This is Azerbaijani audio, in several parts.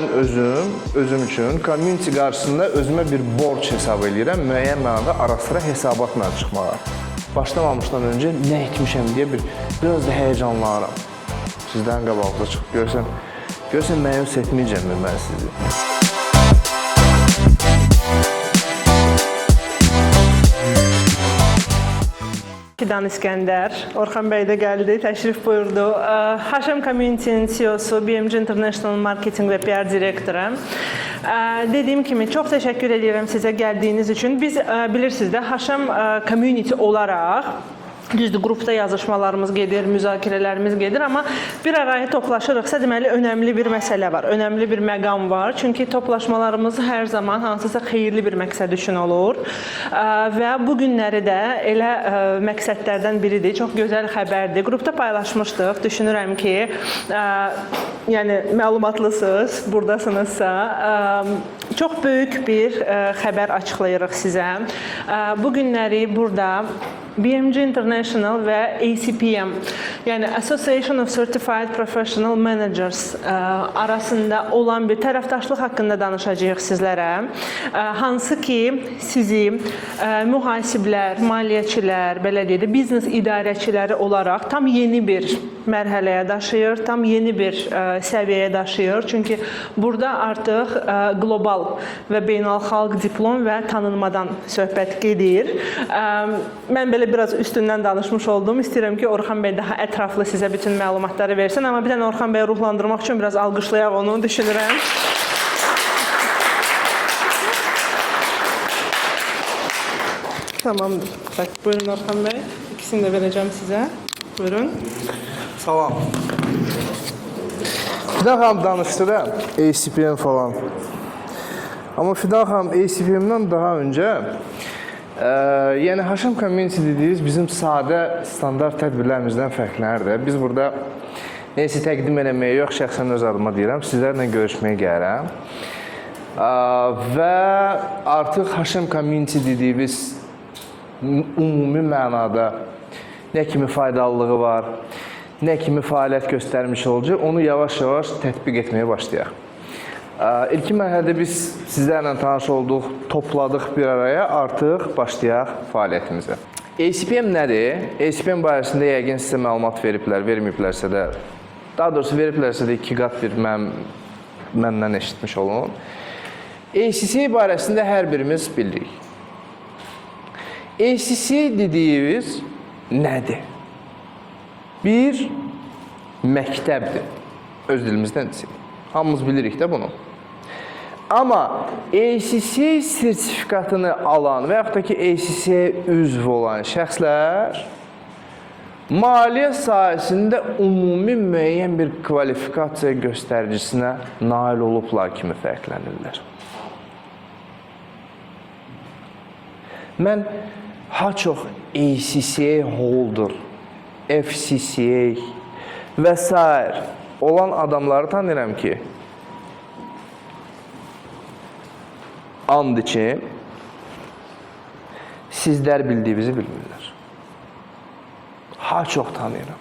mən özüm üçün community qarşısında özümə bir borc hesab edirəm, müəyyən mənada ara sıra hesabatla çıxmağa. Başlamamışdan öncə nə etmişəm deyə biraz da həyəcanlanıram. Sizdən qabağınıza çıxıb görsən məyus etməyəcəm mən sizi. Fidan İskəndər, Orxan bəy də gəldi, təşrif buyurdu. Haşam Community-nin CEO-su, BMG International Marketing və PR direktoru. Dediyim kimi, çox təşəkkür edirəm sizə gəldiyiniz üçün. Biz bilirsiniz də, Haşam Community olaraq, düzdür, qrupda yazışmalarımız gedir, müzakirələrimiz gedir, amma bir araya toplaşırıqsa, deməli, önəmli bir məsələ var, önəmli bir məqam var. Çünki toplaşmalarımız hər zaman hansısa xeyirli bir məqsəd üçün olur və bu günləri də elə məqsədlərdən biridir, çox gözəl xəbərdir. Qrupda paylaşmışdıq, düşünürəm ki, yəni məlumatlısınız, buradasınızsa, çox böyük bir xəbər açıqlayırıq sizə. Bu günləri burada BMG International və ACPM, yəni Association of Certified Professional Managers arasında olan bir tərəfdaşlıq haqqında danışacağıq sizlərə. Hansı ki, sizi mühasiblər, maliyyəçilər, belə deyək də, biznes idarəçiləri olaraq tam yeni bir mərhələyə daşıyır, tam yeni bir səviyyəyə daşıyır. Çünki burada artıq qlobal və beynəlxalq diplom və tanınmadan söhbət gedir. Mən belə biraz üstündən danışmış oldum. İstəyirəm ki, Orxan bəy daha ətraflı sizə bütün məlumatları versin. Amma bir dənə Orxan bəyi ruhlandırmaq üçün biraz alqışlayaq onu, düşünürəm. Tamamdır. Buyurun Orxan bəy. İkisini də verəcəm sizə. Buyurun. Salam. Fidan xanım danışdı da, ACPM falan. Amma Fidan xanım ACPM-dən daha öncə yəni Haşam Community dediyiniz bizim sadə standart tədbirlərimizdən fərqlənir. Biz burada neysə təqdim eləməyə yox, şəxsən öz adıma deyirəm, sizlərlə görüşməyə gəlirəm. Və artıq Haşam Community dediyimiz ümumi mənada nə kimi faydalılığı var, nə kimi fəaliyyət göstərmiş olacaq, onu yavaş-yavaş tətbiq etməyə başlayaq. İlkin mərhələdə biz sizlərlə tanış olduq, topladıq bir araya, artıq başlayaq fəaliyyətimizə. ACPM nədir? ACPM barəsində yəqin sizə məlumat veriblər, verməyiblərsə də, daha doğrusu veriblərsə də 2 qat bir məndən eşitmiş olun. ACC barəsində hər birimiz bilirik. ACC dediyimiz nədir? Bir məktəbdir, öz dilimizdən desək. Hamımız bilirik də bunu. Amma ACC sertifikatını alan və yaxud da ki, ACC-yə üzv olan şəxslər maliyyə sahəsində ümumi müəyyən bir kvalifikasiya göstəricisine nail olublar kimi fərqlənirlər. Mən çox ACCA holder, FCCA və s. olan adamları tanıyıram ki, and için sizlər bildiyinizi bilmirlər. Çox tanıyıram.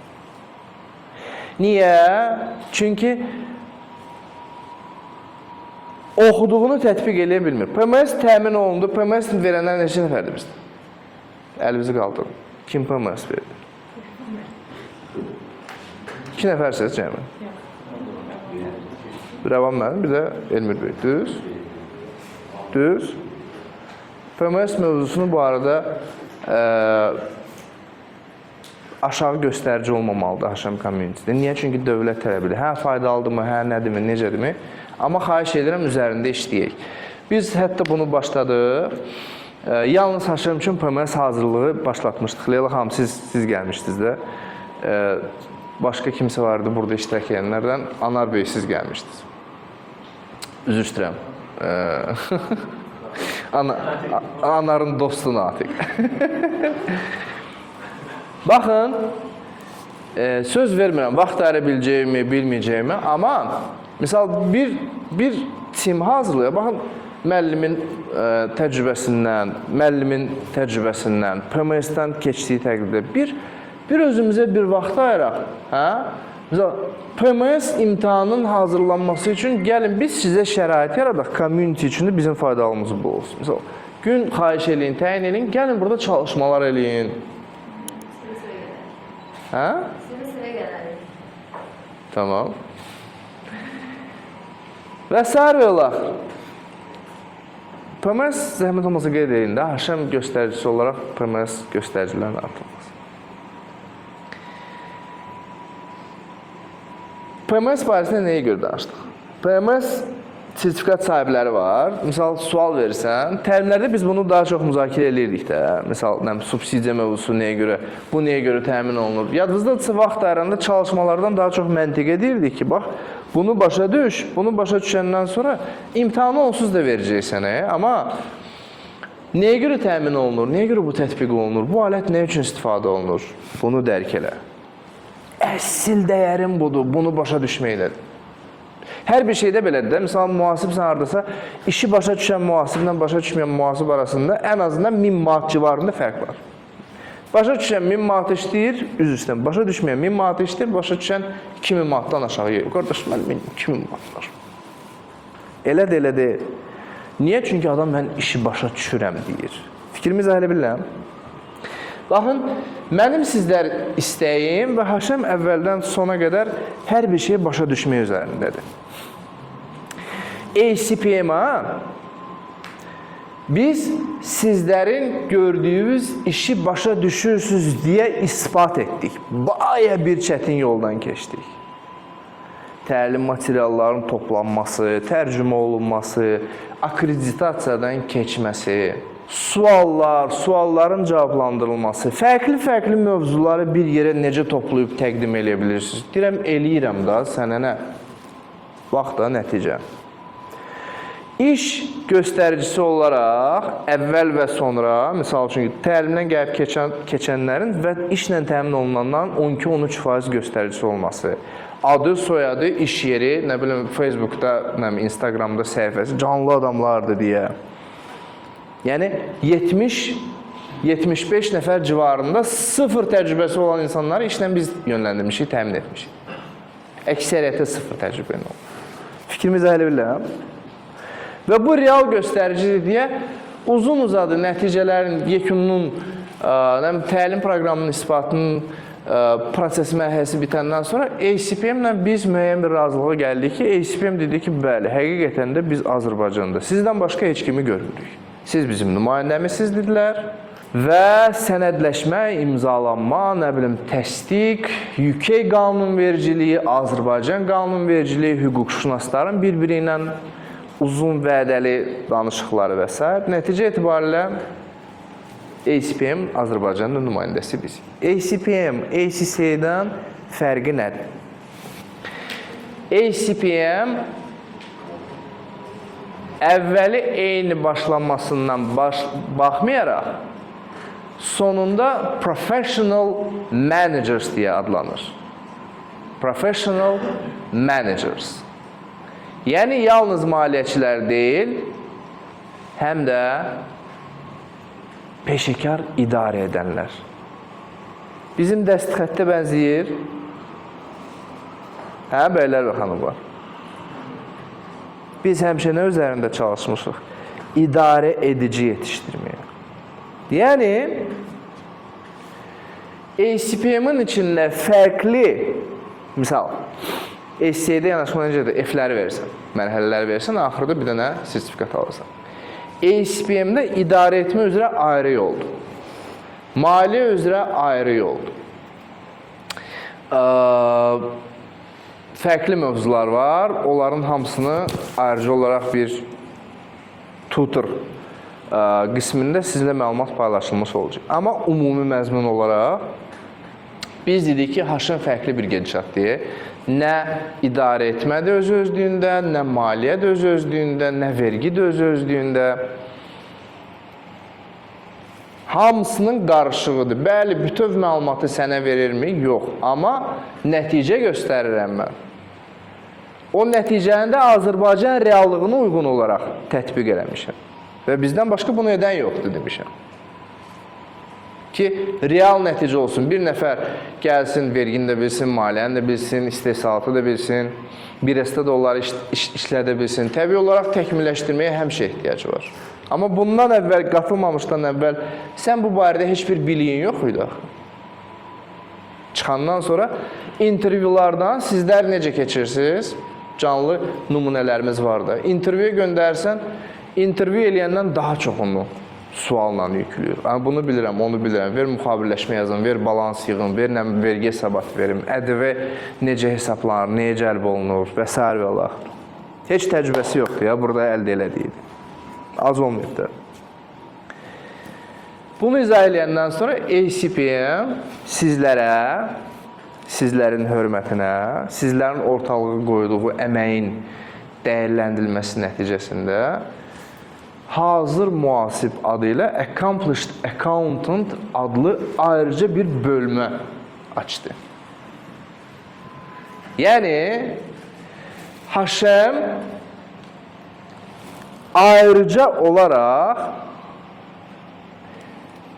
Niyə? Çünki oxuduğunu tətbiq eləyə bilmir. PMS təmin olundu. PMS verənlər neçə nəfərdir bizdə? Əlimizi qaldırın. Kim PMS verdi? 2 nəfərsiniz cəmi. Rəvan mənim, bir də Elmir bəy. Düz? Düz. PMS mövzusunu bu arada aşağı göstərici olmamalıdır Haşam Community-də. Niyə? Çünki dövlət tələbidir. Hə, faydalıdırmı, hə, nədirmi, necədirmi? Amma xahiş edirəm, üzərində işləyək. Biz hətta bunu başladıq. Yalnız Haşam üçün PMS hazırlığı başlatmışdıq. Leyla xanım, siz gəlmişdiniz də. Başqa kimsə vardı burada iştirak edənlərdən. Anar bəy, siz gəlmişdiniz. Üzr istəyirəm. Anarın dostu Natiq. Baxın, söz vermirəm, vaxt ayıra biləcəyimi, bilməyəcəyimi, amma misal bir tim hazırlıyor. Baxın, müəllimin təcrübəsindən, PMS-dən keçdiyi təqdirdə bir özümüzə bir vaxt ayıraq, Mesela PMS imtahanın hazırlanması üçün gəlin biz sizə şərait yaradaq, community üçün də bizim faydalımız bu olsun. Mesela gün xahiş eləyin, təyin eləyin, gəlin burada çalışmalar eləyin. Hə? Seve gelelim. Tamam. Və səhər yola. PMS zəhmət olmasa qeyd edin də, HM göstəricisi olaraq PMS göstəricilərin artırılması. PMS barəsində nəyə görə danışdıq? PMS sertifikat sahibləri var. Misal, sual verirsən, təlimlərdə biz bunu daha çox müzakirə edirdik də. Misal, subsidiya mövzusu nəyə görə, bu nəyə görə təmin olunur. Yadınızdadırsa, vaxt ayarında çalışmalardan daha çox məntiq edirdik ki, bax, bunu başa düş, bunu başa düşəndən sonra imtahanı onsuz da verəcəksən, amma nəyə görə təmin olunur, nəyə görə bu tətbiq olunur, bu alət nə üçün istifadə olunur, bunu dərk elə. Əsl dəyərim budur, bunu başa düşməklədir. Hər bir şeydə belədir də, misal mühasibsən haradasa, işi başa düşən mühasiblə başa düşməyən mühasib arasında ən azından 1000 manat civarında fərq var. Başa düşən 1000 manat işləyir, üz üstdən. Başa düşməyən 1000 manat işləyir, başa düşən 2000 manatdan aşağı gelir. Qardaş, mənim 2000 manat var. Elə də elə deyil. Niyə? Çünki adam mən işi başa düşürəm deyir. Fikrimi izah edə bilirəm. Baxın, mənim sizlər istəyim və HM əvvəldən sona qədər hər bir şeyi başa düşmək üzərindədir. ACPM-a biz sizlərin gördüyünüz işi başa düşürsünüz deyə ispat etdik. Baya bir çətin yoldan keçdik. Təlim materiallarının toplanması, tərcümə olunması, akreditasiyadan keçməsi, sualların cavablandırılması, fərqli mövzuları bir yerə necə toplayıb təqdim edə bilirsiniz? Deyirəm, eləyirəm da, sənə nə? Bax da, nəticə. İş göstəricisi olaraq əvvəl və sonra, misal üçün, təlimdən gəlib keçənlərin və işlə təmin olunandan 12-13% göstəricisi olması. Adı, soyadı, iş yeri, nə bilim, Facebookda, Instagramda səhifəsi canlı adamlardır deyə. Yəni 70-75 nəfər civarında sıfır təcrübəsi olan insanları işlə biz yönləndirmişik, təmin etmişik. Əksəriyyətə sıfır təcrübə ilə olur. Fikrimi izah edə bilirəm. Və bu real göstəricidir deyə uzun-uzadı nəticələrin, yekununun, təlim proqramının isbatının prosesi mərhələsi bitəndən sonra ACPM-lə biz müəyyən bir razılığa gəldik ki, ACPM dedi ki, bəli, həqiqətən də biz Azərbaycanda sizdən başqa heç kimi görmürük. Siz bizim nümayəndəmizsiz dedilər və sənədləşmə, imzalanma, nə bilim, təsdiq, UK qanunvericiliyi, Azərbaycan qanunvericiliyi, hüquqşünasların bir-biri ilə uzun vədəli danışıqları və s. Nəticə etibarilə ACPM Azərbaycanın nümayəndəsi biz. ACPM, ACC-dən fərqi nədir? ACPM əvvəli eyni başlanmasından baxmayaraq sonunda Professional Managers deyə adlanır. Professional Managers. Yəni, yalnız maliyyəçilər deyil, həm də peşəkar idarə edənlər. Bizim dəst xəttə bənzəyir. Hə, bəylər və xanımlar. Biz həmişə nə üzərində çalışmışıq? İdarə edici yetişdirməyə. Yəni, ACPM-in içində fərqli, misal, SC-də yanaşma necədir? F-ləri verirsən, mərhələləri verirsən, axırda bir dənə sertifikat alırsan. ACPM-də idarə etmə üzrə ayrı yoldur. Maliyyə üzrə ayrı yoldur. Fərqli mövzular var. Onların hamısını ayrıca olaraq bir tutor qismində sizinlə məlumat paylaşılmış olacaq. Amma ümumi məzmun olaraq biz dedik ki, HM fərqli bir gedişat deyək. Nə idarə etmə də öz-özlüyündə, nə maliyyə də öz-özlüyündə, nə vergi də öz-özlüyündə. Hamısının qarışığıdır. Bəli, bütöv məlumatı sənə verirmi? Yox. Amma nəticə göstərirəm mən. O nəticəndə Azərbaycan reallığına uyğun olaraq tətbiq eləmişəm. Və bizdən başqa bunu edən yoxdur demişəm. Ki, real nəticə olsun. Bir nəfər gəlsin, vergini də bilsin, maliyyəni də bilsin, istehsalatı da bilsin, bir rəstə də onları işlədə bilsin. Təbii olaraq təkmilləşdirməyə həmişə ehtiyacı var. Amma bundan əvvəl, qatılmamışdan əvvəl sən bu barədə heç bir biliyin yox idi axı. Çıxandan sonra intervyulardan sizlər necə keçirsiniz? Canlı nümunələrimiz var da. İntervyuya göndərsən, intervyu eləyəndən daha çoxunu sualla yüklüyor. Bunu bilirəm, onu bilirəm. Ver müxabirləşmə yazın, ver balans yığın, ver vergi hesabat verim, ƏDV necə hesablanır, nəyə cəlb olunur və s. və Allah. Heç təcrübəsi yoxdur ya, burada əldə elədiydi. Az olmayıb da. Bunu izah eləyəndən sonra ACPM sizlərə, sizlərin hörmətinə, sizlərin ortalığı qoyduğu əməyin dəyərləndirilməsi nəticəsində hazır müasib adı ilə Accomplished Accountant adlı ayrıca bir bölmə açdı. Yəni, HM ayrıca olaraq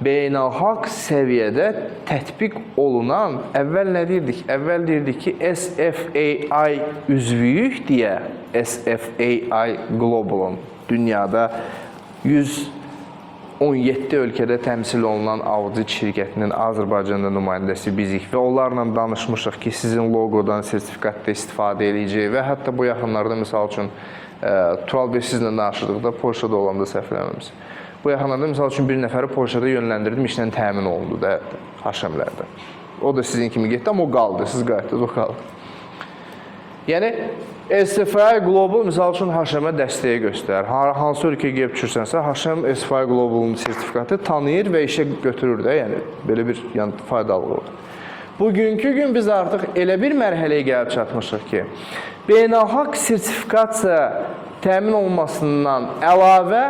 beynəlxalq səviyyədə tətbiq olunan, əvvəl nə deyirdik? Əvvəl deyirdik ki, SFAI üzvüyük deyə, SFAI Global'ın dünyada 117 ölkədə təmsil olunan audit şirkətinin Azərbaycanda nümayəndəsi bizik və onlarla danışmışıq ki, sizin logodan sertifikatda istifadə edəcək və hətta bu yaxınlarda, misal üçün, Tural Bey sizlə danışırdıqda, Polşada olanda səhv eləməmiz. Bu yaxınlarda, misal üçün, bir nəfəri Polşada yönləndirdim, işlə təmin olundu da HM-lərdə. O da sizin kimi getdi, amma o qaldı, siz qayıtdınız, o qaldı. Yəni, SFAI Global, misal üçün, HM-ə dəstəyə göstərir. Hansı ölkəyə gəlib düşürsənsə, HM SFAI Global'ın sertifikatı tanıyır və işə götürür də, yəni, belə bir faydalı olur. Bugünkü gün biz artıq elə bir mərhələyə gəlib çatmışıq ki, beynəlxalq sertifikasiya təmin olunmasından əlavə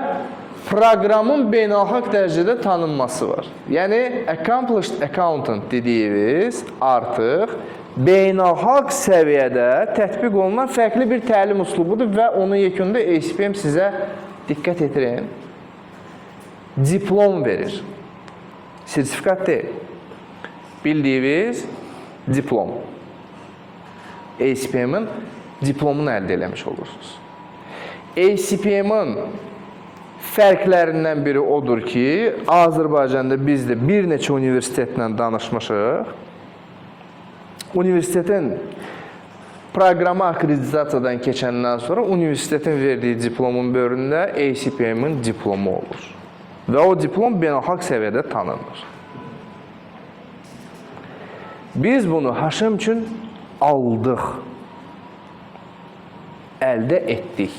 proqramın beynəlxalq dərəcədə tanınması var. Yəni, Accomplished Accountant dediyimiz artıq beynəlxalq səviyyədə tətbiq olunan fərqli bir təlim üslubudur və onun yekununda ACPM sizə diqqət etirin, diplom verir. Sertifikat deyil. Bildiyiniz diplom. ACPM-in diplomunu əldə eləmiş olursunuz. ACPM-in fərqlərindən biri odur ki, Azərbaycanda biz də bir neçə universitetlə danışmışıq. Universitetin proqramı akreditasiyadan keçəndən sonra universitetin verdiyi diplomun bölümündə ACPM-in diplomu olur. Və o diplom beynəlxalq səviyyədə tanınır. Biz bunu HM üçün aldıq, əldə etdik.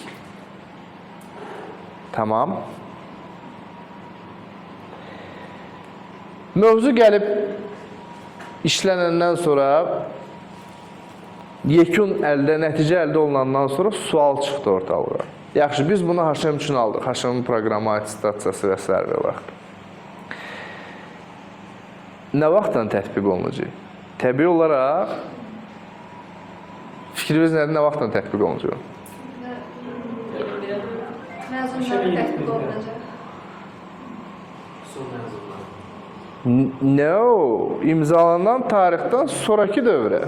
Tamam. Mövzu gəlib işlənəndən sonra, yekun nəticə əldə olunandan sonra sual çıxdı ortalığa. Yaxşı, biz bunu HM üçün aldıq. HM proqramı attestasiyası və s. və vaxt. Nə vaxtdan tətbiq olunacaq? Təbii olaraq, fikriniz nədir, nə vaxtdan tətbiq olunacaq? Məzunlar tətbiq olunacaq. No, imzalanan tarixdən sonraki dövrə.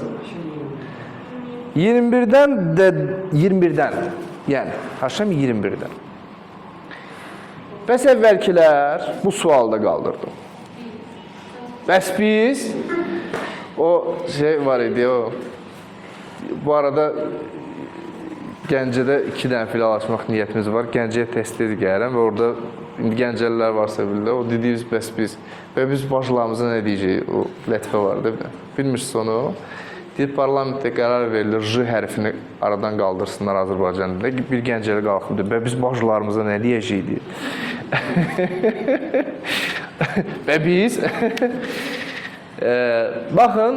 21-dən, yəni HM 21-dən. Bəs əvvəlkilər bu sualda qaldırdım. Bəs biz, o şey var idi, bu arada Gəncədə 2 dənə filial açmaq niyyətimiz var. Gəncəyə test-tez gəlirəm və orada Gəncəlilər varsa bildə, o dediyimiz bəs biz və biz başlarımıza nə deyəcəyik, o lətifə var da bilmirsiniz onu. Deyib, parlamentdə qərar verilir, J hərfini aradan qaldırsınlar Azərbaycanda. Bir Gəncəli qalxıb deyib, və biz başlarımıza nə deyəcəyik? Və biz, baxın,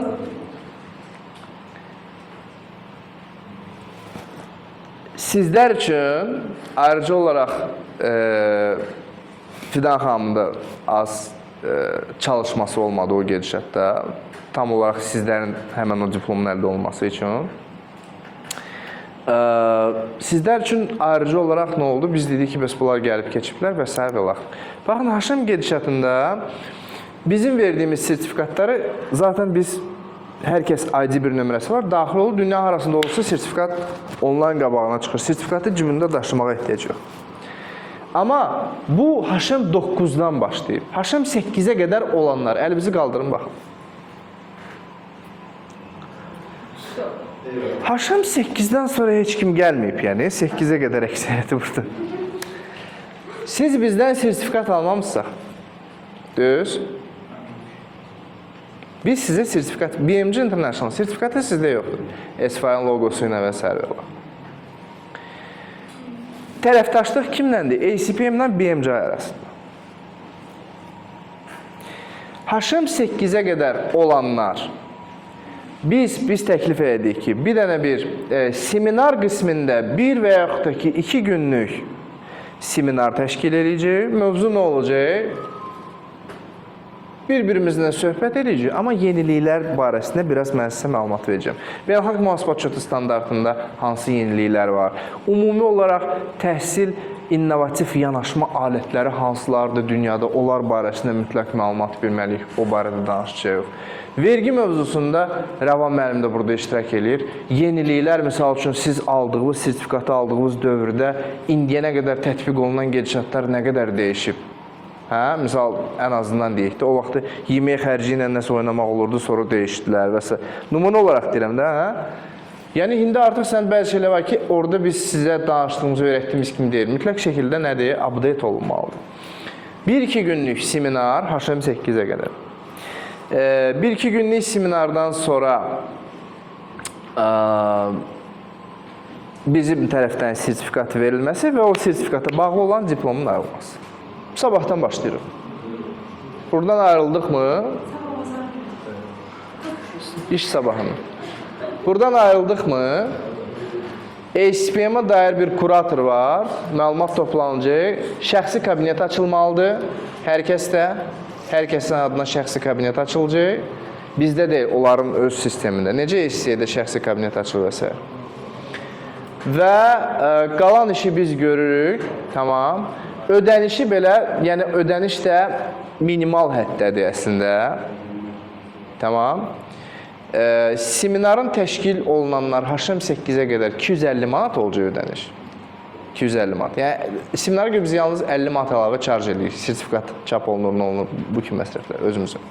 sizlər üçün ayrıca olaraq Fidan xanımın da az çalışması olmadı o gedişətdə. Tam olaraq sizlərin həmən o diplomun əldə olması üçün. Sizlər üçün ayrıca olaraq nə oldu? Biz dedik ki, bəs bunlar gəlib keçiblər və s. və vaxt. Baxın, HM gedişətində Bizim verdiyimiz sertifikatları zaten biz hər kəs ID bir nömrəsi var. Daxil olub dünya arasında olursa sertifikat onlayn qabağına çıxır. Sertifikatı cibində daşımağa ehtiyac yox. Amma bu HM9-dan başlayıb. HM8-ə qədər olanlar əlimizi qaldırın baxın. HM8-dən sonra heç kim gəlməyib, yəni 8-ə qədər əksəriyyəti burada. Siz bizdən sertifikat almamısınız. Düz. Biz sizə sertifikat, BMC International sertifikatı sizdə yoxdur. S-File logosu ilə və s. Tərəfdaşlıq kimləndir? ACPM-lə BMC arasında. HM8-ə qədər olanlar biz təklif edik ki, bir dənə bir seminar qismində bir və yaxud da ki 2 günlük seminar təşkil edəcək. Mövzu nə olacaq? Bir-birimizlə söhbət edəcək, amma yeniliklər barəsində biraz mən sizə məlumat verəcəm. Beynəlxalq mühasibat şöhrəti standartında hansı yeniliklər var? Ümumi olaraq təhsil innovativ yanaşma alətləri hansılardır dünyada? Onlar barəsində mütləq məlumat bilməliyik, o barədə danışacağıq. Vergi mövzusunda Rəvan müəllim də burada iştirak edir. Yeniliklər, misal üçün siz aldığınız, sertifikatı aldığınız dövrdə indiyənə qədər tətbiq olunan gedişatlar nə qədər dəyişib? Hə, misal ən azından deyək də, o vaxtı yemək xərci ilə nəsə oynamaq olurdu, sonra dəyişdilər və s. Nümunə olaraq deyirəm də, hə? Yəni, indi artıq sən bəzi şeylər var ki, orada biz sizə danışdığımızı öyrətdiyimiz kimi deyil. Mütləq şəkildə nədir? Update olunmalıdır. 1-2 günlük seminar HM8-ə qədər. 1-2 günlük seminardan sonra bizim tərəfdən sertifikat verilməsi və o sertifikata bağlı olan diplomun ayrılması. Sabahdan başlayırıq. Buradan ayrıldıq mı? İş sabahını. Buradan ayrıldıq mı? ACPM-ə dair bir kurator var. Məlumat toplanacaq. Şəxsi kabinet açılmalıdır. Hər kəsin adına şəxsi kabinet açılacaq. Bizdə deyil, onların öz sistemində. Necə ACC-də şəxsi kabinet açılır və s. Və qalan işi biz görürük. Tamam. Ödənişi belə, yəni ödəniş də minimal həddədir əslində. Tamam. Seminarın təşkil olunanlar HM8-ə qədər 250 manat olacaq ödəniş. 250 manat. Yəni, seminara görə biz yalnız 50 manat əlavə charge edirik. Sertifikat çap olunur, bu kimi məsrəflər özümüzün.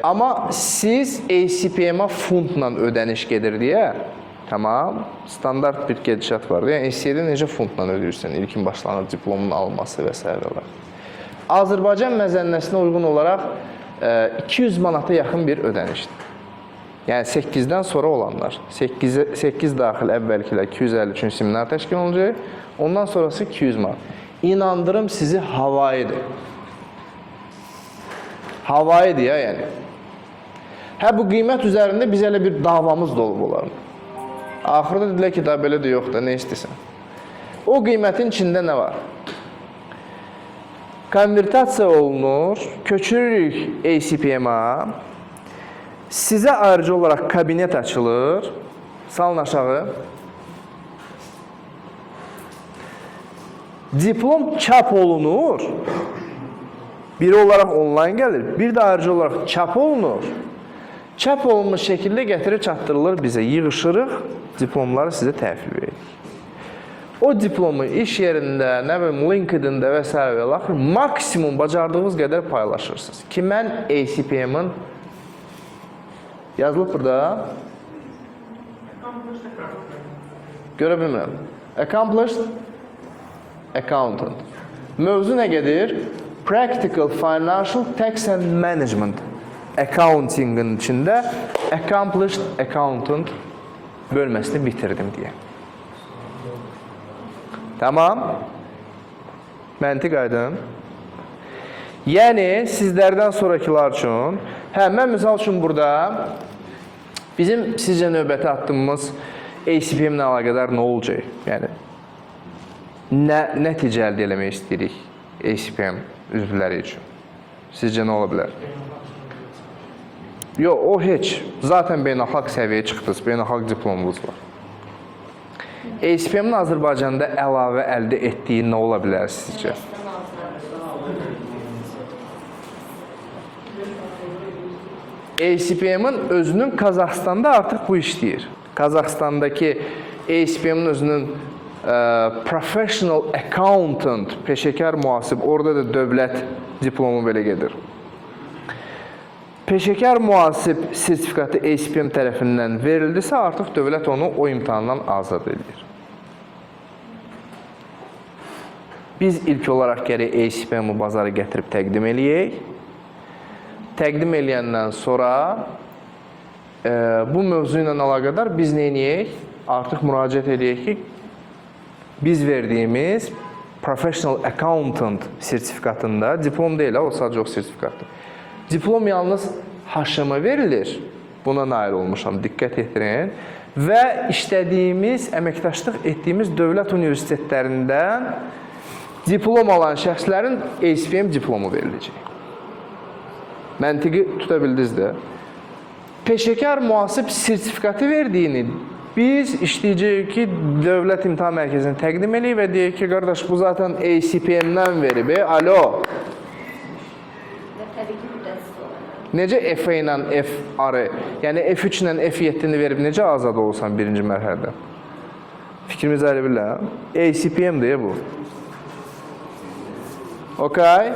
Amma siz ACPM-a fundla ödəniş gedir deyə, tamam, standart bir gedişat var. Yəni, ACC-də necə fundla ödəyirsən, ilkin başlanır diplomun alınması və s. Azərbaycan məzənnəsinə uyğun olaraq 200 manata yaxın bir ödənişdir. Yəni, 8-dən sonra olanlar. 8 daxil əvvəlkilər 250 üçün seminar təşkil olunacaq. Ondan sonrası 200 manat. İnandırım sizi havaidir. Havaidir ya, yəni. Hə, bu qiymət üzərində biz elə bir davamız da olub olarım. Axırda dedilər ki, daha belə də yox da, nə istəsən. O qiymətin içində nə var? Konvertasiya olunur, köçürürük ACPM-a, sizə ayrıca olaraq kabinet açılır, salın aşağı. Diplom çap olunur, biri olaraq onlayn gəlir, bir də ayrıca olaraq çap olunur. Çap olunmuş şəkildə gətirib çatdırılır bizə, yığışırıq, diplomları sizə təhvil veririk. O diplomu iş yerində, nə bilim, LinkedIn-də və s. maksimum bacardığınız qədər paylaşırsınız. Ki, mən ACPM-in yazılıb burada görə bilmirəm. Accomplished Accountant. Mövzu nə gedir? Practical Financial Tax and Management. Accounting-in içində Accomplished Accountant bölməsini bitirdim deyə. Tamam. Məntiq aydın. Yəni, sizlərdən sonrakılar üçün, mən misal üçün burada bizim sizcə növbəti addımımız ACPM-lə əlaqədar nə olacaq? Yəni, nə nəticə əldə eləmək istəyirik ACPM üzvləri üçün? Sizcə nə ola bilər? Yox, o heç. Zaten beynəlxalq səviyyəyə çıxdınız, beynəlxalq diplomunuz var. ACPM-in Azərbaycanda əlavə əldə etdiyi nə ola bilər sizcə? ACPM-in özünün Qazaxstanda artıq bu işləyir. Qazaxstandakı ACPM-in özünün Professional Accountant, peşəkar mühasib, orada da dövlət diplomu belə gedir. Peşəkar mühasib sertifikatı ACPM tərəfindən verildisə, artıq dövlət onu o imtahandan azad edir. Biz ilk olaraq gərək ACPM-i bazara gətirib təqdim eləyək. Təqdim eləyəndən sonra bu mövzu ilə əlaqədar biz nə edək? Artıq müraciət edək ki, biz verdiyimiz Professional Accountant sertifikatında, diplom deyil, o sadəcə yox sertifikatdır. Diplom yalnız HM-a verilir. Buna nail olmuşam, diqqət etirin. Və işlədiyimiz, əməkdaşlıq etdiyimiz dövlət universitetlərindən diplom alan şəxslərin ACPM diplomu veriləcək. Məntiqi tuta bildiniz də. Peşəkar mühasib sertifikatı verdiyini biz işləyəcəyik ki, Dövlət İmtahan Mərkəzinə təqdim edək və deyək ki, qardaş, bu zaten ACPM-dən verib. Alo. Necə F ilə F-arı, yəni F3 ilə F7-ni verib, necə azad olursan birinci mərhələdə? Fikrimiz ayrı bilirlər. ACPM-dir bu. Okay.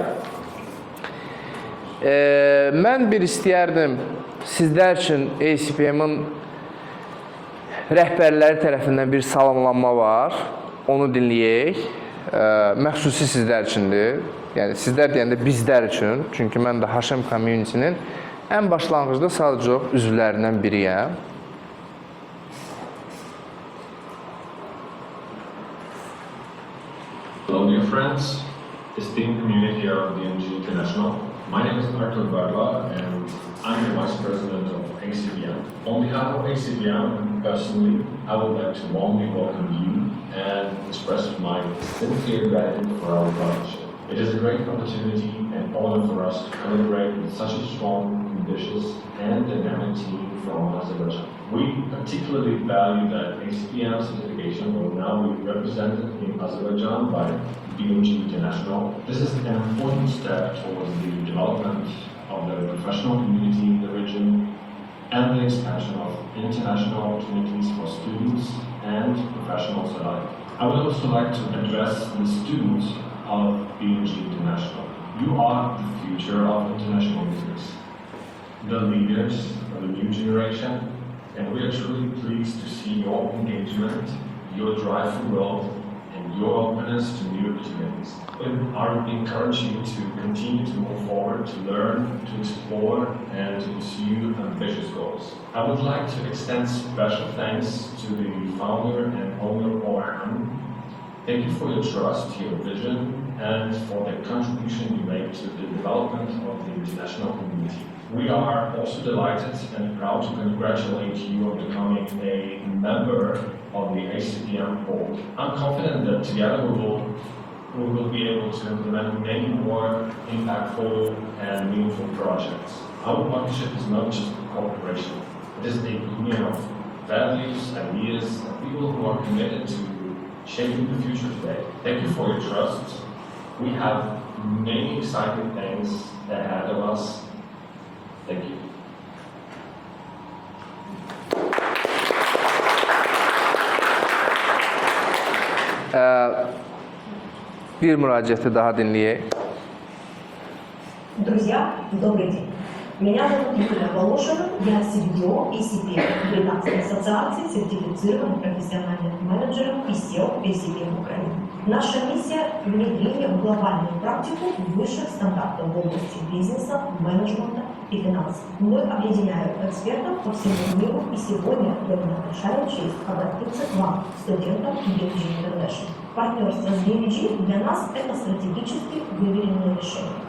Mən bir istəyərdim sizlər üçün ACPM-in rəhbərləri tərəfindən bir salamlanma var. Onu dinləyək. Məxsusi sizlər üçündür. Yəni sizlər deyəndə bizlər üçün. Çünki mən də HM Community-nin ən başlanğıcda sadəcə üzvlərindən biriyəm. Hello dear friends, esteemed community of DMG International. My name is Artur Barla and I'm the Vice President of ACPM. On behalf of ACPM, personally, I would like to warmly welcome you and express my sincere gratitude for our partnership. It is a great opportunity and honor for us to collaborate with such a strong, ambitious, and dynamic team from Azerbaijan. We particularly value that ACPM certification will now be represented in Azerbaijan by BMG International. This is an important step towards the development of the professional community in the region and the expansion of international opportunities for students and professionals alike. I would also like to address the students of BMG International. You are the future of international business, the leaders of the new generation, and we are truly pleased to see your engagement, your drive for growth, and your openness to new opportunities. I encourage you to continue to move forward, to learn, to explore, and to pursue ambitious goals. I would like to extend special thanks to the founder and owner of ORM. Thank you for your trust, your vision, and for the contribution you make to the development of the international community. We are also delighted and proud to congratulate you on becoming a member of the ACPM board. I'm confident that together we will be able to implement many more impactful and meaningful projects. Our partnership is not just a cooperation, it is a union of values, ideas, and people who are committed to shaping the future today. Thank you for your trust. We have many exciting things ahead of us. Thank you. Bir müraciəti daha dinləyək. Друзья, добрый день. Меня зовут Юлия Волошина, я CDO ACPM, Британской ассоциации сертифицированных профессиональных менеджеров и SEO ACPM Украины. Наша миссия – внедрение в глобальную практику высших стандартов в области бизнеса, менеджмента и финансов. Мы объединяем экспертов по всему миру, и сегодня я мне большая честь обратиться к вам, студентам BMG International. Партнерство с BMG для нас – это стратегически выверенное решение.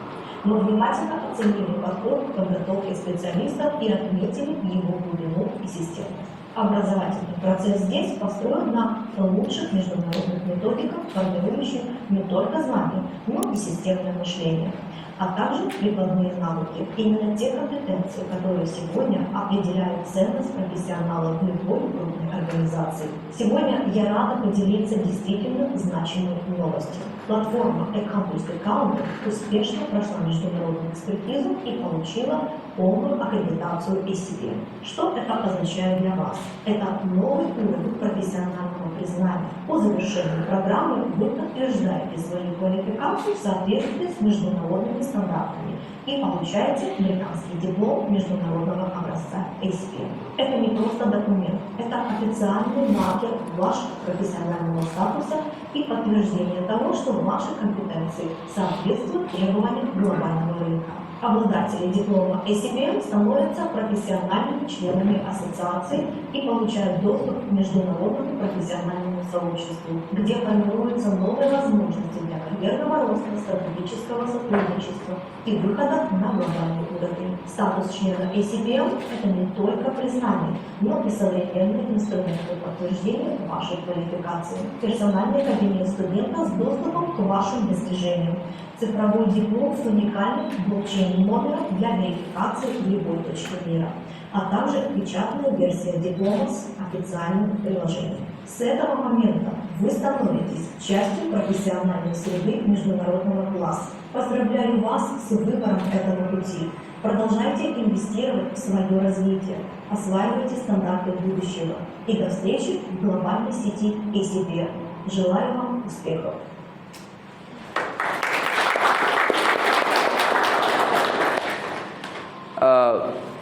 Мы внимательно оценили подход к подготовке специалистов и отметили его глубину и системность. Образовательный процесс здесь построен на лучших международных методиках, формирующих не только знания, но и системное мышление, а также прикладные навыки. Именно те компетенции, которые сегодня определяют ценность профессионалов в любой крупной организации. Сегодня я рада поделиться действительно значимой новостью. Платформа Campus Calendar успешно прошла международную экспертизу и получила полную аккредитацию ACPM. Что это означает для вас? Это новый уровень профессионального признания. По завершению программы вы подтверждаете свою квалификацию в соответствии с международными стандартами и получаете американский диплом международного образца ACPM. Это не просто документ, это официальный маркер вашего профессионального статуса и подтверждение того, что ваши компетенции соответствуют требованиям глобального рынка. Обладатели диплома ACPM становятся профессиональными членами ассоциации и получают доступ к международному профессиональному сообществу, где формируются новые возможности для карьерного роста, стратегического сотрудничества и выхода на глобальный уровень. Статус члена ACPM – это не только признание, но и современный инструмент для подтверждения вашей квалификации. Персональный кабинет студента с доступом к вашим достижениям. Цифровой диплом с уникальным блокчейн-номером для верификации в любой точке мира, а также печатная версия диплома с официальным приложением. С этого момента вы становитесь частью профессиональной среды международного класса. Поздравляю вас с выбором этого пути. Продолжайте инвестировать в свое развитие, осваивайте стандарты будущего. И до встречи в глобальной сети ACPM. Желаю вам успехов!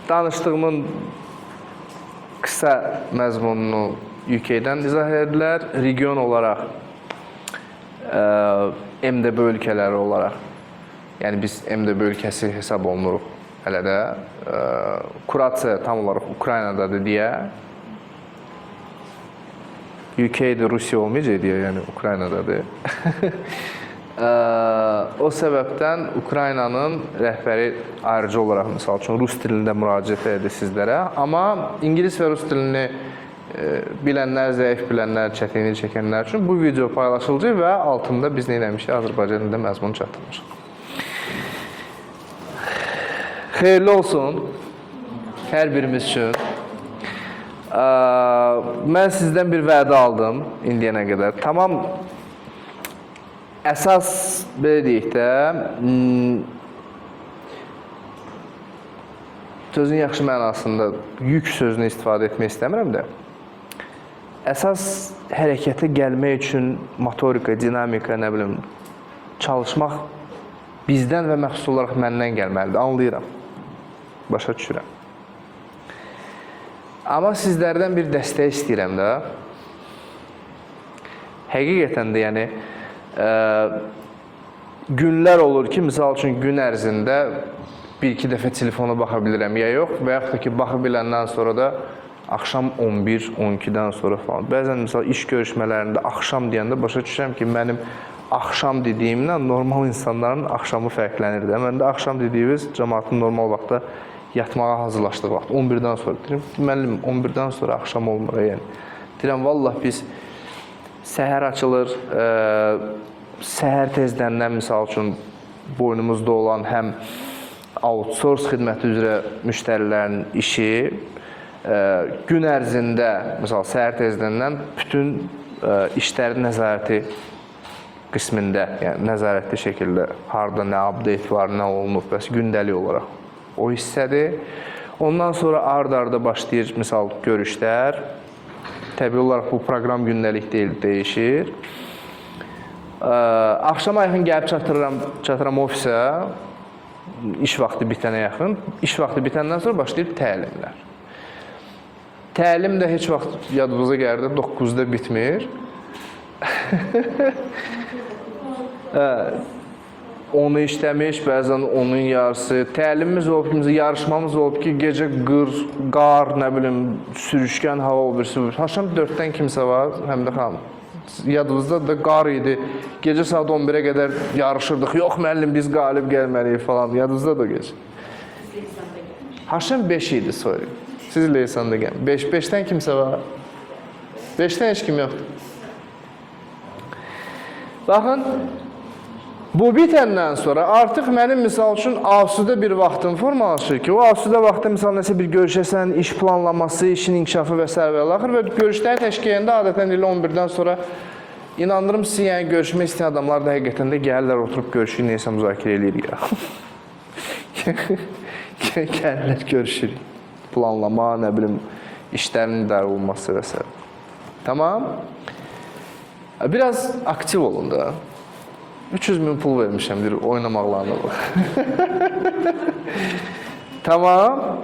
Danışdığımın qısa məzmununu UK-dən izah edilər. Region olaraq, MDB ölkələri olaraq, yəni biz MDB ölkəsi hesab olunuruq hələ də. Kurasiya tam olaraq Ukraynadadır deyə. UK-də Rusiya olmayacaq deyə, yəni Ukraynadadır. O səbəbdən Ukraynanın rəhbəri ayrıca olaraq, misal üçün, rus dilində müraciət edir sizlərə. Amma İngilis və rus dilini bilənlər, zəif bilənlər, çətinlik çəkənlər üçün bu video paylaşılacaq və altında biz nə eləmişik, Azərbaycan dilində məzmun çatdırılır. Xeyirli olsun hər birimiz üçün. Mən sizdən bir vədə aldım indiyənə qədər. Tamam. Əsas, belə deyək də, sözün yaxşı mənasında yük sözünü istifadə etmək istəmirəm də, əsas hərəkətə gəlmək üçün motorika, dinamika, nə bilim, çalışmaq bizdən və məxsus olaraq məndən gəlməlidir, anlayıram, başa düşürəm. Amma sizlərdən bir dəstək istəyirəm də, həqiqətən də, yəni, günlər olur ki, misal üçün gün ərzində bir-iki dəfə telefona baxa bilirəm ya yox və yaxud da ki, baxa biləndən sonra da axşam 11-12-dən sonra falan. Bəzən misal iş görüşmələrində axşam deyəndə başa düşürəm ki, mənim axşam dediyimlə normal insanların axşamı fərqlənir də. Məndə axşam dediyimiz cəmaatın normal vaxtda yatmağa hazırlaşdığı vaxt, 11-dən sonra. Deyirəm, müəllim, 11-dən sonra axşam olmur, yəni. Deyirəm, vallah biz səhər açılır, səhər tezdəndən misal üçün boynumuzda olan həm outsource xidməti üzrə müştərilərin işi gün ərzində, misal səhər tezdəndən bütün işlərin nəzarəti qismində, yəni nəzarətli şəkildə harada nə update var, nə olunub, bəs gündəlik olaraq o hissədir. Ondan sonra ard-arda başlayır, misal görüşlər. Təbii olaraq bu proqram gündəlik deyil, dəyişir. Axşama yaxın gəlib çatıram ofisə, iş vaxtı bitənə yaxın. İş vaxtı bitəndən sonra başlayır təlimlər. Təlim də heç vaxt yadınıza gəlir, 9-da bitmir. Onu işləmiş, bəzən onun yarısı. Təlimimiz olub ki, yarışmamız olub ki, gecə qar, nə bilim, sürüşkən hava olub. Axşam 4-dən kimsə var, həm də xanım. Yadınızda da qar idi. Gecə saat 11-ə qədər yarışırdıq. Yox, müəllim, biz qalib gəlməliyik falan. Yadınızda da gecə. Axşam 5 idi, sorry. Siz Leysanda gəlin. 5-dən kimsə var? 5-dən heç kim yoxdur. Baxın, bu bitəndən sonra artıq mənim misal üçün asudə bir vaxtım formalaşır ki, o asudə vaxtda misal nəsə bir görüşəsən, iş planlaması, işin inkişafı və s. və axır və görüşləri təşkil edəndə adətən elə 11-dən sonra İnandırım sizi, yəni görüşmək istəyən adamlar da həqiqətən də gəlirlər, oturub görüşürük, neysə müzakirə edirik ya. Gəlirlər, görüşürük. Planlama, nə bilim, işlərin idarə olması və s. Tamam. Biraz aktiv olun da. 300.000 pul vermişəm, bir oynamaqlarına bax. Tamam.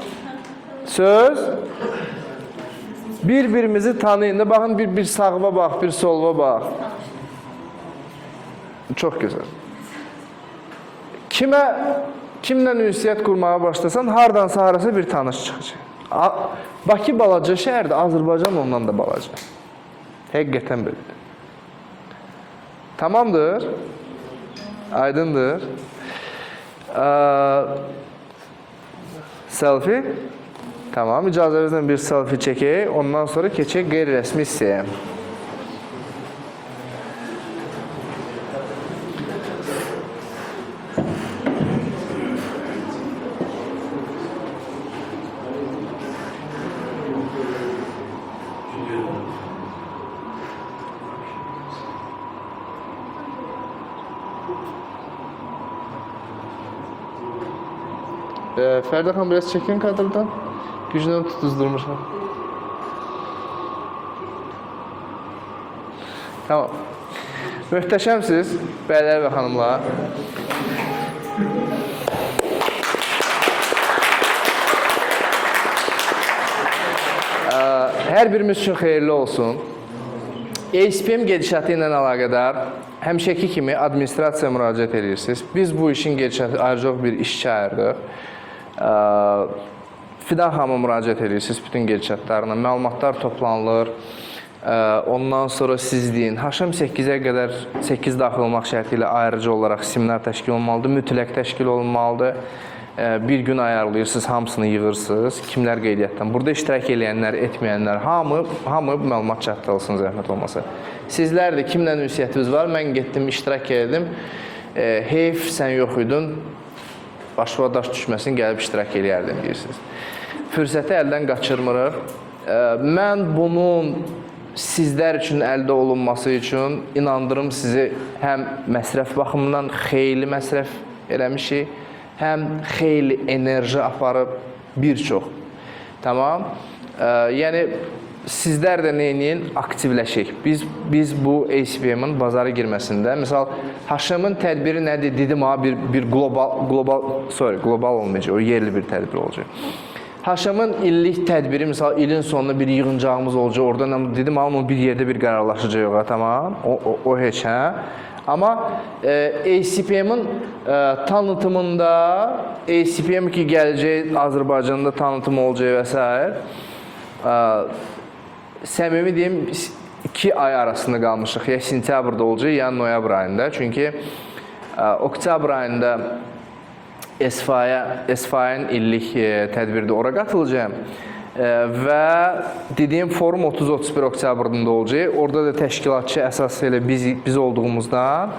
Söz. Bir-birimizi tanıyın da, baxın, bir sağıma bax, bir soluma bax. Çox gözəl. Kimlə ünsiyyət qurmağa başlasan, hardansa harasa bir tanış çıxacaq. Bakı balaca şəhərdə, Azərbaycan ondan da balaca. Həqiqətən belədir. Tamamdır. Aydındır. Selfie. Tamam, icazənizlə bir selfie çəkək. Ondan sonra keçək qeyri-rəsmi hissəyə. Fərdə xan, biraz çəkin kadrdan. Gücünü tutuzdurmuşam. Tamam. Möhtəşəmsiz, bəylər və xanımlar. Hər birimiz üçün xeyirli olsun. ACPM gedişatı ilə əlaqədar həmişəki kimi administrasiyaya müraciət edirsiniz. Biz bu işin gedişatı ayrıca bir işçi ayırdıq. Fidan xanıma müraciət edirsiniz bütün gedişatlarına, məlumatlar toplanılır. Ondan sonra siz deyin, Haşim 8-ə qədər 8 daxil olmaq şərti ilə ayrıca olaraq seminar təşkil olmalıdır, mütləq təşkil olmalıdır. Bir gün ayarlayırsınız, hamısını yığırsınız, kimlər qeydiyyatdan. Burada iştirak edənlər, etməyənlər, hamı məlumat çatdırılsın, zəhmət olmasa. Sizlər də kimlə ünsiyyətiniz var, mən getdim, iştirak edim, heyf sən yox idin, başına daş düşməsin, gəlib iştirak edərdim deyirsiniz. Fürsəti əldən qaçırmırıq. Mən bunun sizlər üçün əldə olunması üçün inandırım sizi həm məsrəf baxımından xeyli məsrəf eləmişik, həm xeyli enerji aparıb bir çox. Tamam. Yəni sizlər də neyin aktivləşək. Biz bu ACPM-in bazara girməsində, misal Haşimin tədbiri nədir dedim ha, bir global olmayacaq, o yerli bir tədbir olacaq. Haşimin illik tədbiri, misal ilin sonunda bir yığıncağımız olacaq, oradan dedim ha, onun bir yerdə bir qərarlaşacaq, tamam, o heç hə. Amma ACPM-in tanıtımında, ACPM ki gələcək, Azərbaycanda tanıtım olacaq və s. Səmimi deyim, 2 ay arasında qalmışıq. Ya sentyabrda olacaq, ya noyabr ayında. Çünki oktyabr ayında SFA-ın illik tədbirdə ora qatılacağım. Və dediyim forum 30-31 oktyabrında olacaq. Orada da təşkilatçı əsas elə biz olduğumuzdan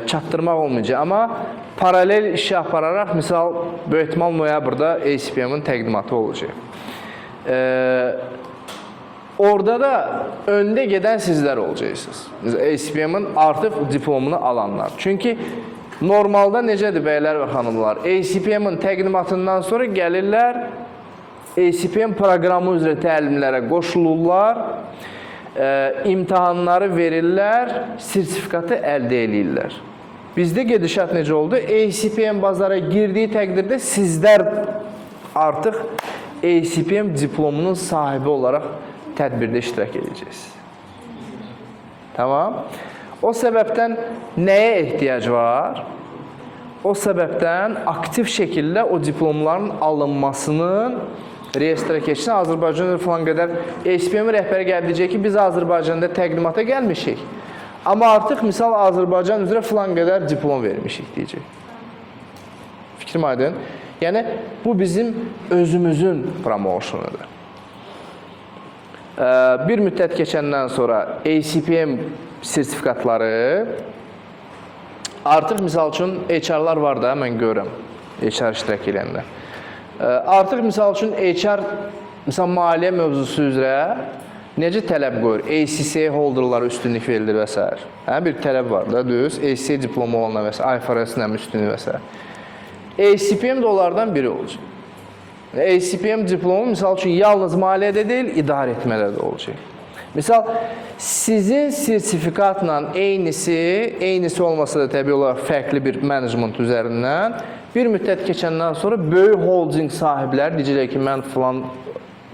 çatdırmaq olmayacaq. Amma paralel işi apararaq, misal, böyük ehtimal noyabrda ACPM-in təqdimatı olacaq. Orada da öndə gedən sizlər olacaqsınız. ACPM-in artıq diplomunu alanlar. Çünki normalda necədir bəylər və xanımlar? ACPM-in təqdimatından sonra gəlirlər, ACPM proqramı üzrə təlimlərə qoşulurlar, imtahanları verirlər, sertifikatı əldə edirlər. Bizdə gedişat necə oldu? ACPM bazara girdiyi təqdirdə sizlər artıq ACPM diplomunun sahibi olaraq tədbirdə iştirak edəcəksiniz. Tamam. O səbəbdən nəyə ehtiyac var? O səbəbdən aktiv şəkildə o diplomların alınmasının reyestrə keçsin. Azərbaycanda falan qədər ACPM rəhbəri gələcək ki, biz Azərbaycanda təqdimata gəlmişik. Amma artıq misal Azərbaycan üzrə falan qədər diplom vermişik deyəcək. Fikrim aydın. Yəni bu bizim özümüzün promotionudur. Bir müddət keçəndən sonra ACPM sertifikatları artıq misal üçün HR-lar var da, mən görürəm HR iştirak edənlər. Artıq misal üçün HR, misal maliyyə mövzusu üzrə necə tələb qoyur? ACCA holderlara üstünlük verilir və s. Hə, bir tələb var da, düz. ACCA diplomu olanlar və s. IFRS-lə üstünlük və s. ACPM də onlardan biri olacaq. ACPM diplomu misal üçün yalnız maliyyədə deyil, idarə etmələrdə olacaq. Misal, sizin sertifikatla eynisi olmasa da təbii olaraq fərqli bir management üzərindən bir müddət keçəndən sonra böyük holding sahibləri deyəcəklər ki, mən filan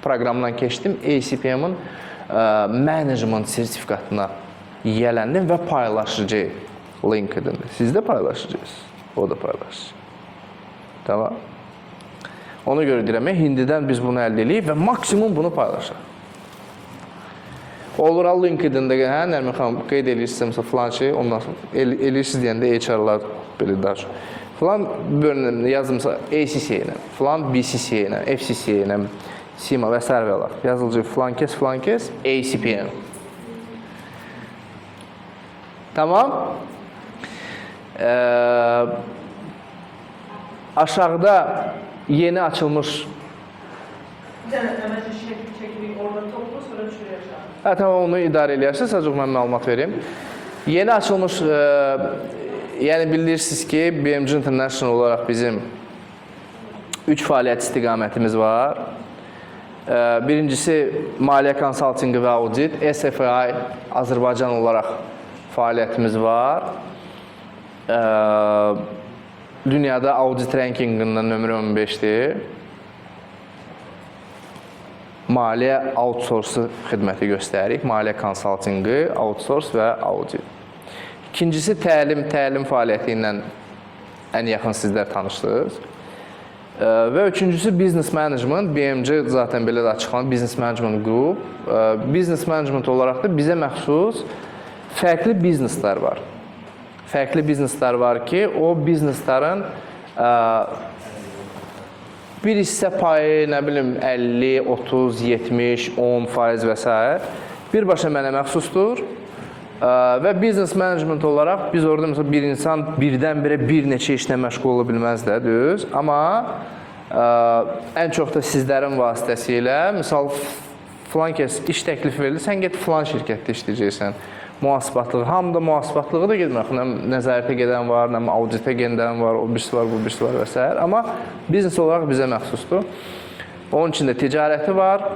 proqramdan keçdim, ACPM-in management sertifikatına yiyələndim və paylaşacaq LinkedIn-də. Siz də paylaşacaqsınız, o da paylaşacaq. Tamam. Ona görə deyirəm, hindidən biz bunu əldə edəyik və maksimum bunu paylaşaq. Olur, LinkedIn-də, hə, Nərmin xanım, qeyd edirsiniz filan şey, ondan sonra edirsiniz deyəndə HR-lar belə daha çox. Filan bölümdə yazımsa ACCA ilə, filan BCCA ilə, FCCA ilə, SIMA və s. yazılacaq filan kes, ACPM. Tamam. Aşağıda yeni açılmış hə, tamam, onu idarə eləyərsiniz, sadəcə mən məlumat vereyim. Yeni açılmış, yəni bilirsiniz ki, BMG International olaraq bizim 3 fəaliyyət istiqamətimiz var. Birincisi, maliyyə konsaltinqi və audit, SFI Azərbaycan olaraq fəaliyyətimiz var. Dünyada audit rankinqindən nömrə 15-dir. Maliyyə outsource xidməti göstəririk. Maliyyə konsaltinqi, outsource və audit. İkincisi, təlim fəaliyyəti ilə ən yaxın sizlər tanışdınız. Və üçüncüsü, business management. BMG zaten belə də açıqlanır, business management group. Business management olaraq da bizə məxsus fərqli bizneslər var. Fərqli bizneslər var ki, o bizneslərin bir hissə payı, nə bilim, 50, 30, 70, 10% və s. birbaşa mənə məxsusdur. Və business management olaraq biz orada məsələn bir insan birdən-birə bir neçə işlə məşğul ola bilməz də, düz. Amma ən çox da sizlərin vasitəsilə, misal filan kəs iş təklif verilir, sən get filan şirkətdə işləyəcəksən. Mühasibatlığı, hamıda mühasibatlığı da gedmir. Nəzarətə gedən var, auditə gedən var, o birisi var, bu birisi var və s. Amma biznes olaraq bizə məxsusdur. Onun üçün də ticarəti var.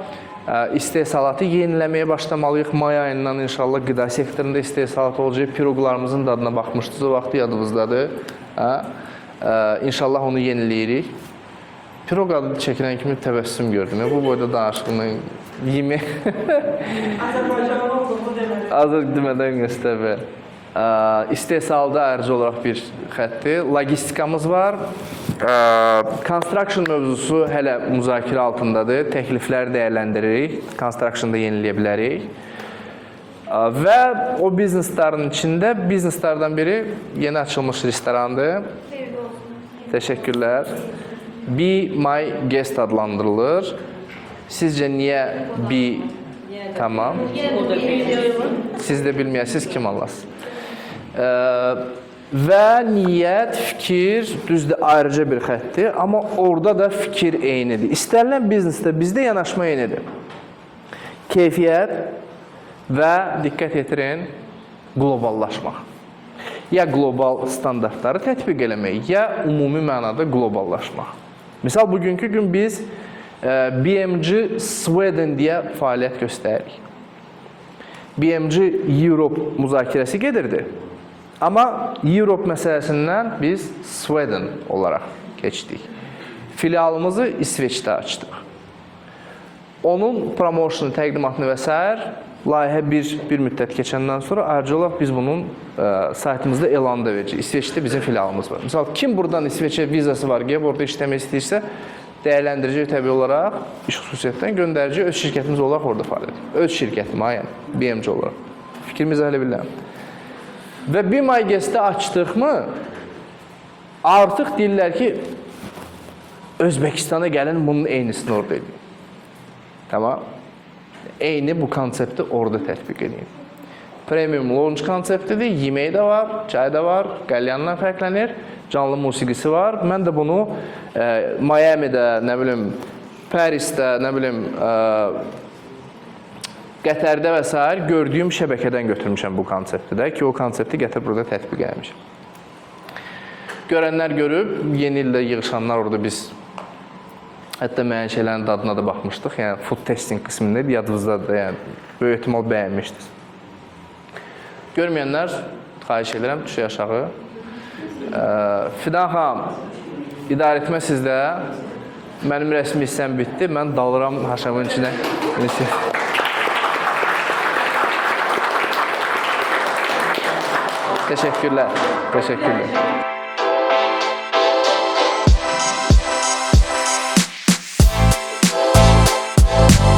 İstehsalatı yeniləməyə başlamalıyıq. May ayından inşallah qida sektorunda istehsalat olacaq. Piroqlarımızın dadına baxmışdınız, o vaxtı yadınızdadır. İnşallah onu yeniləyirik. Piroq adı çəkilən kimi təbəssüm gördüm. Bu boyda danışığını yemək. Azərbaycanlı olduğunu demək. Azər demədən göstərir. İstehsalda ayrıca olaraq bir xətti. Logistikamız var. Construction mövzusu hələ müzakirə altındadır. Təklifləri dəyərləndiririk. Construction'da yeniləyə bilərik. Və o bizneslərin içində bizneslərdən biri yeni açılmış restorandır. Təşəkkürlər. Be My Guest adlandırılır. Sizcə niyə Be? Tamam. Siz də bilməyəsiniz, kim anlasın. Və niyyət, fikir, düzdür, ayrıca bir xətdir. Amma orada da fikir eynidir. İstənilən biznesdə bizdə yanaşma eynidir. Keyfiyyət və diqqət yetirin, qloballaşmaq. Ya qlobal standartları tətbiq eləmək, ya ümumi mənada qloballaşmaq. Misal, bugünkü gün biz BMG Sweden deyə fəaliyyət göstəririk. BMG Europe müzakirəsi gedirdi. Amma Europe məsələsindən biz Sweden olaraq keçdik. Filialımızı İsveçdə açdıq. Onun promosyonu, təqdimatını və s. layihə bir müddət keçəndən sonra ayrıca olaraq biz bunun saytımızda elanı da verəcəyik. İsveçdə bizim filialımız var. Misal, kim buradan İsveçə vizası var, gəlib orada işləmək istəyirsə, dəyərləndirəcək təbii olaraq iş xüsusiyyətdən göndərəcək, öz şirkətimiz olaraq orada fəaliyyət. Öz şirkətim, yəni BMG olaraq. Fikrimizi hələ bilirəm. Və Be My Guest-i açdıqmı, artıq deyirlər ki, Özbəkistana gəlin bunun eynisini orada edin. Tamam. Eyni bu konsepti orada tətbiq edin. Premium lounge konseptidir, yeməyi də var, çay da var, qəlyanla fərqlənir, canlı musiqisi var. Mən də bunu Miami'də, nə bilim, Parisdə, nə bilim, Qətərdə və s. gördüyüm şəbəkədən götürmüşəm bu konsepti də ki, o konsepti gətirib burada tətbiq eləmişəm. Görənlər görüb, yeni ildə yığışanlar orada biz hətta müəyyən şeylərin dadına da baxmışdıq. Yəni food testing qismində idi, yadınızdadır da, yəni böyük ehtimal bəyənmişdiniz. Görməyənlər xahiş edirəm, düşək aşağı. Fidan xanım, idarə etmə sizdə. Mənim rəsmi hissəm bitdi. Mən dalıram haşamın içinə. Teşekkürler. Teşekkürler.